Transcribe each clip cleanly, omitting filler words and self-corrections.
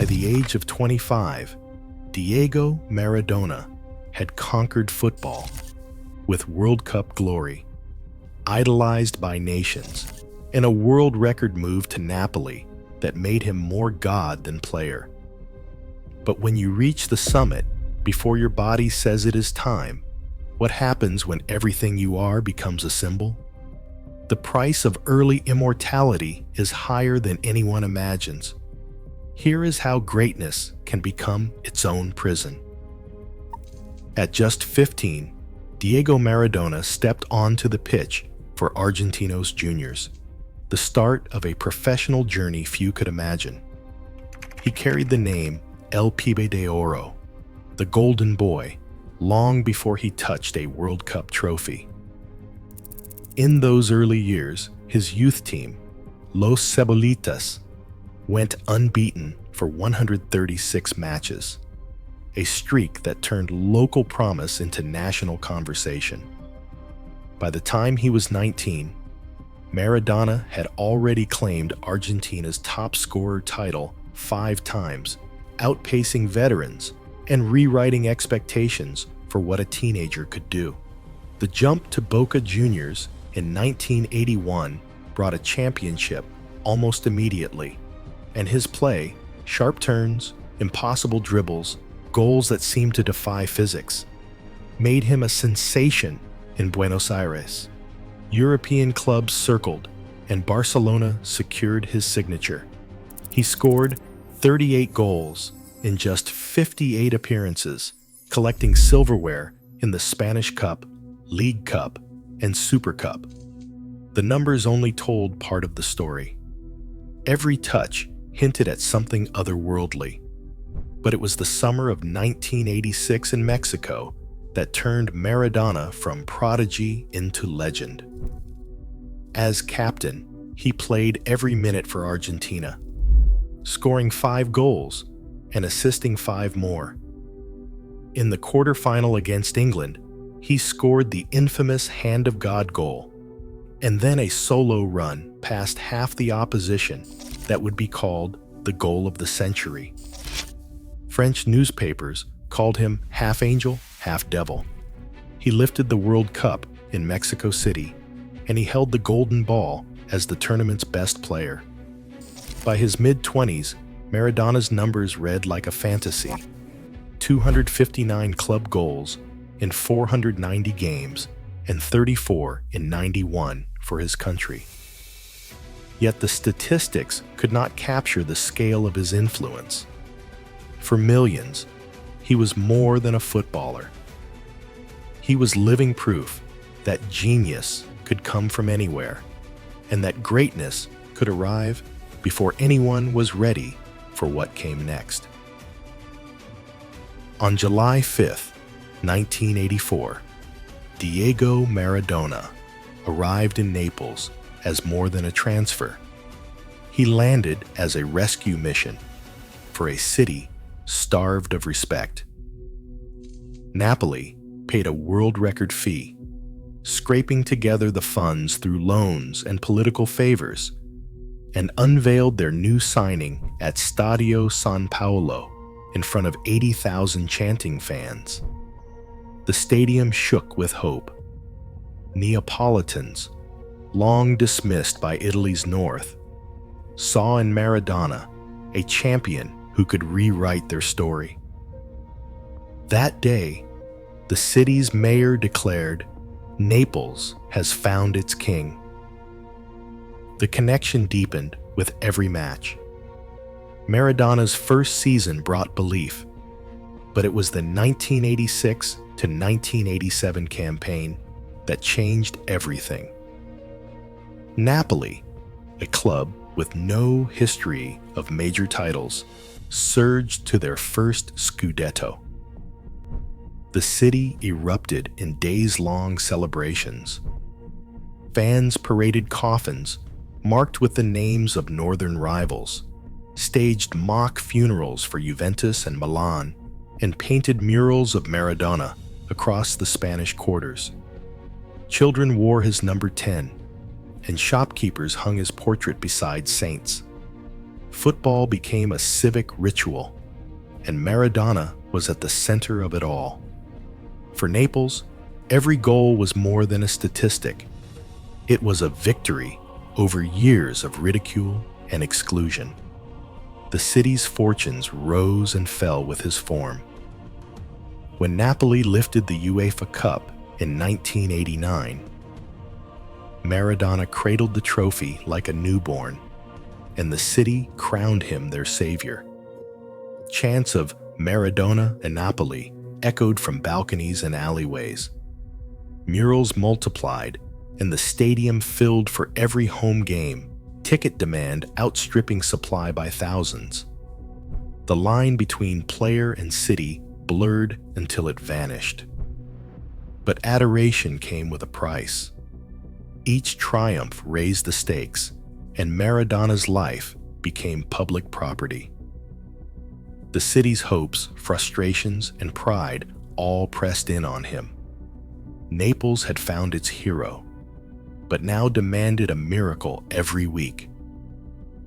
By the age of 25, Diego Maradona had conquered football with World Cup glory, idolized by nations, and a world record move to Naples that made him more god than player. But when you reach the summit, before your body says it is time, what happens when everything you are becomes a symbol? The price of early immortality is higher than anyone imagines. Here is how greatness can become its own prison. At just 15, Diego Maradona stepped onto the pitch for Argentinos Juniors, the start of a professional journey few could imagine. He carried the name El Pibe de Oro, the Golden Boy, long before he touched a World Cup trophy. In those early years, his youth team, Los Cebolitas, went unbeaten for 136 matches, a streak that turned local promise into national conversation. By the time he was 19, Maradona had already claimed Argentina's top scorer title 5 times, outpacing veterans and rewriting expectations for what a teenager could do. The jump to Boca Juniors in 1981 brought a championship almost immediately, and his play, sharp turns, impossible dribbles, goals that seemed to defy physics, made him a sensation in Buenos Aires. European clubs circled, and Barcelona secured his signature. He scored 38 goals in just 58 appearances, collecting silverware in the Spanish Cup, League Cup, and Super Cup. The numbers only told part of the story. Every touch hinted at something otherworldly. But it was the summer of 1986 in Mexico that turned Maradona from prodigy into legend. As captain, he played every minute for Argentina, scoring 5 goals and assisting 5 more. In the quarterfinal against England, he scored the infamous Hand of God goal, and then a solo run past half the opposition that would be called the goal of the century. French newspapers called him half angel, half devil. He lifted the World Cup in Mexico City, and he held the golden ball as the tournament's best player. By his mid-20s, Maradona's numbers read like a fantasy: 259 club goals in 490 games and 34 in 91 for his country. Yet the statistics could not capture the scale of his influence. For millions, he was more than a footballer. He was living proof that genius could come from anywhere, and that greatness could arrive before anyone was ready for what came next. On July 5th, 1984, Diego Maradona arrived in Naples as more than a transfer. He landed as a rescue mission for a city starved of respect. Napoli paid a world record fee, scraping together the funds through loans and political favors, and unveiled their new signing at Stadio San Paolo in front of 80,000 chanting fans. The stadium shook with hope. Neapolitans, long dismissed by Italy's north, saw in Maradona a champion who could rewrite their story. That day, the city's mayor declared, "Naples has found its king." The connection deepened with every match. Maradona's first season brought belief, but it was the 1986 to 1987 campaign that changed everything. Napoli, a club with no history of major titles, surged to their first Scudetto. The city erupted in days-long celebrations. Fans paraded coffins marked with the names of northern rivals, staged mock funerals for Juventus and Milan, and painted murals of Maradona across the Spanish quarters. Children wore his number 10, and shopkeepers hung his portrait beside saints. Football became a civic ritual, and Maradona was at the center of it all. For Naples, every goal was more than a statistic. It was a victory over years of ridicule and exclusion. The city's fortunes rose and fell with his form. When Napoli lifted the UEFA Cup in 1989, Maradona cradled the trophy like a newborn, and the city crowned him their savior. Chants of Maradona and Napoli echoed from balconies and alleyways. Murals multiplied, and the stadium filled for every home game, ticket demand outstripping supply by thousands. The line between player and city blurred until it vanished. But adoration came with a price. Each triumph raised the stakes, and Maradona's life became public property. The city's hopes, frustrations, and pride all pressed in on him. Naples had found its hero, but now demanded a miracle every week.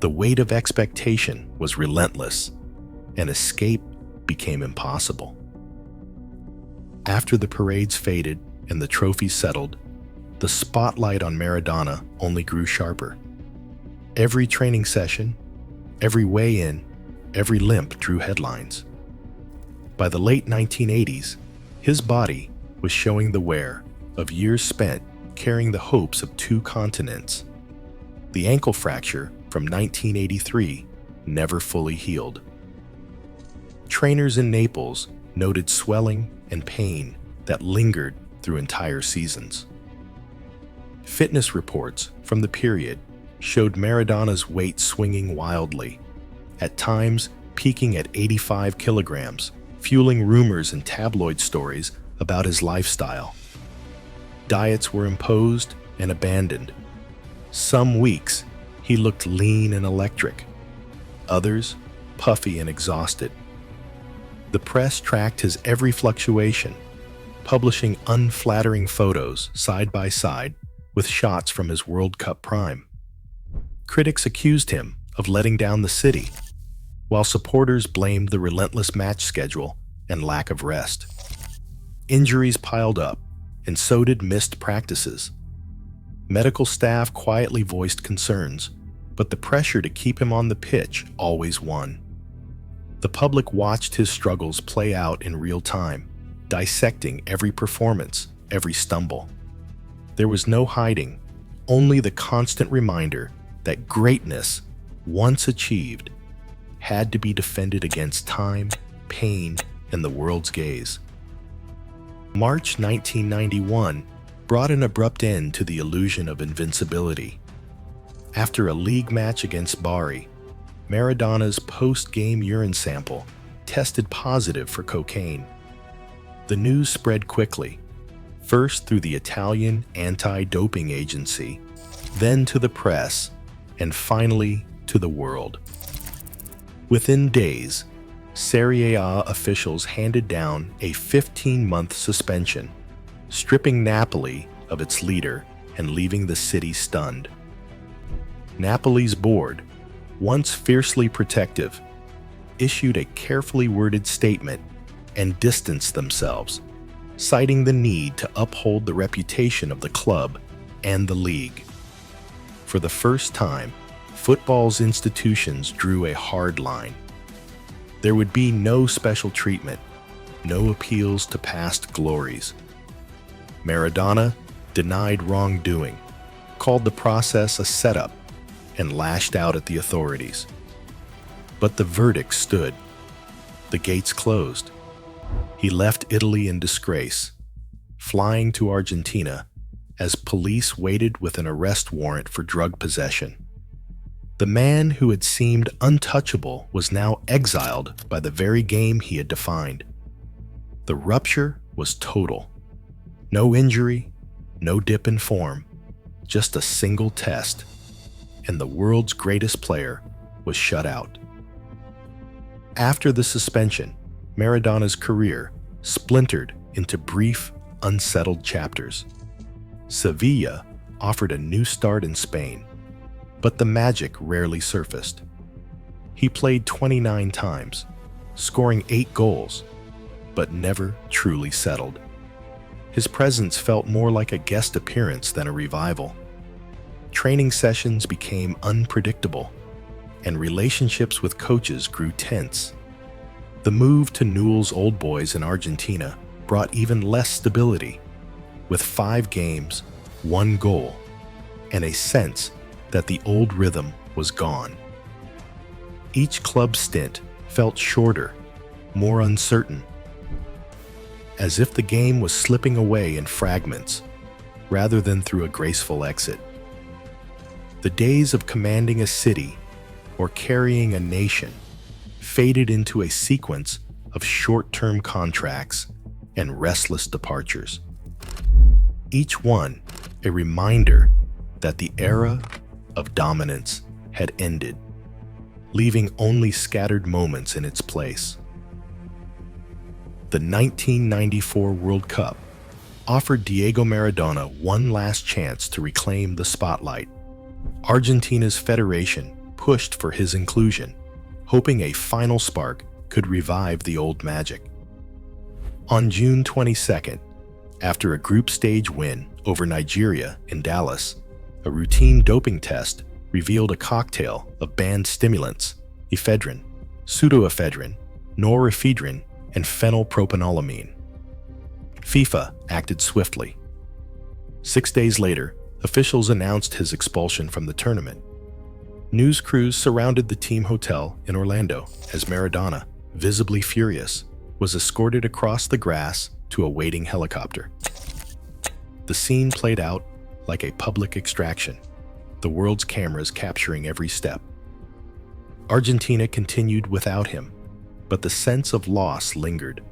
The weight of expectation was relentless, and escape became impossible. After the parades faded and the trophies settled, the spotlight on Maradona only grew sharper. Every training session, every weigh-in, every limp drew headlines. By the late 1980s, his body was showing the wear of years spent carrying the hopes of 2 continents. The ankle fracture from 1983 never fully healed. Trainers in Naples noted swelling and pain that lingered through entire seasons. Fitness reports from the period showed Maradona's weight swinging wildly, at times peaking at 85 kilograms, fueling rumors and tabloid stories about his lifestyle. Diets were imposed and abandoned. Some weeks, he looked lean and electric. Others, puffy and exhausted. The press tracked his every fluctuation, publishing unflattering photos side by side with shots from his World Cup prime. Critics accused him of letting down the city, while supporters blamed the relentless match schedule and lack of rest. Injuries piled up, and so did missed practices. Medical staff quietly voiced concerns, but the pressure to keep him on the pitch always won. The public watched his struggles play out in real time, dissecting every performance, every stumble. There was no hiding, only the constant reminder that greatness, once achieved, had to be defended against time, pain, and the world's gaze. March 1991 brought an abrupt end to the illusion of invincibility. After a league match against Bari, Maradona's post-game urine sample tested positive for cocaine. The news spread quickly, first through the Italian anti-doping agency, then to the press, and finally to the world. Within days, Serie A officials handed down a 15-month suspension, stripping Napoli of its leader and leaving the city stunned. Napoli's board, once fiercely protective, issued a carefully worded statement and distanced themselves, citing the need to uphold the reputation of the club and the league. For the first time, football's institutions drew a hard line. There would be no special treatment, no appeals to past glories. Maradona denied wrongdoing, called the process a setup, and lashed out at the authorities. But the verdict stood. The gates closed. He left Italy in disgrace, flying to Argentina as police waited with an arrest warrant for drug possession. The man who had seemed untouchable was now exiled by the very game he had defined. The rupture was total. No injury, no dip in form, just a single test, and the world's greatest player was shut out. After the suspension, Maradona's career splintered into brief, unsettled chapters. Sevilla offered a new start in Spain, but the magic rarely surfaced. He played 29 times, scoring 8 goals, but never truly settled. His presence felt more like a guest appearance than a revival. Training sessions became unpredictable, and relationships with coaches grew tense. The move to Newell's Old Boys in Argentina brought even less stability, with 5 games, 1 goal, and a sense that the old rhythm was gone. Each club stint felt shorter, more uncertain, as if the game was slipping away in fragments rather than through a graceful exit. The days of commanding a city or carrying a nation faded into a sequence of short-term contracts and restless departures. Each one a reminder that the era of dominance had ended, leaving only scattered moments in its place. The 1994 World Cup offered Diego Maradona one last chance to reclaim the spotlight. Argentina's federation pushed for his inclusion, hoping a final spark could revive the old magic. On June 22nd, after a group stage win over Nigeria in Dallas, a routine doping test revealed a cocktail of banned stimulants, ephedrine, pseudoephedrine, norepinephrine, and phenylpropanolamine. FIFA acted swiftly. 6 days later, officials announced his expulsion from the tournament. News crews surrounded the team hotel in Orlando as Maradona, visibly furious, was escorted across the grass to a waiting helicopter. The scene played out like a public extraction, the world's cameras capturing every step. Argentina continued without him, but the sense of loss lingered.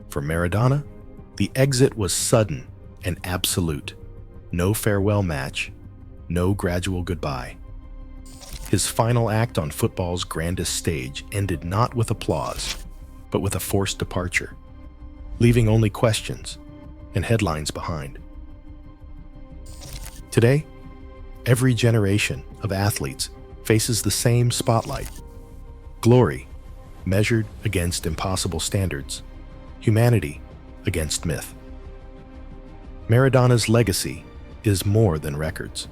For Maradona, the exit was sudden and absolute. No farewell match, no gradual goodbye. His final act on football's grandest stage ended not with applause, but with a forced departure, leaving only questions and headlines behind. Today, every generation of athletes faces the same spotlight. Glory, measured against impossible standards. Humanity against myth. Maradona's legacy is more than records.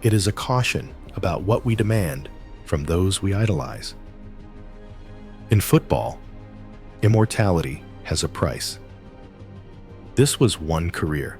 It is a caution about what we demand from those we idolize. In football, immortality has a price. This was one career,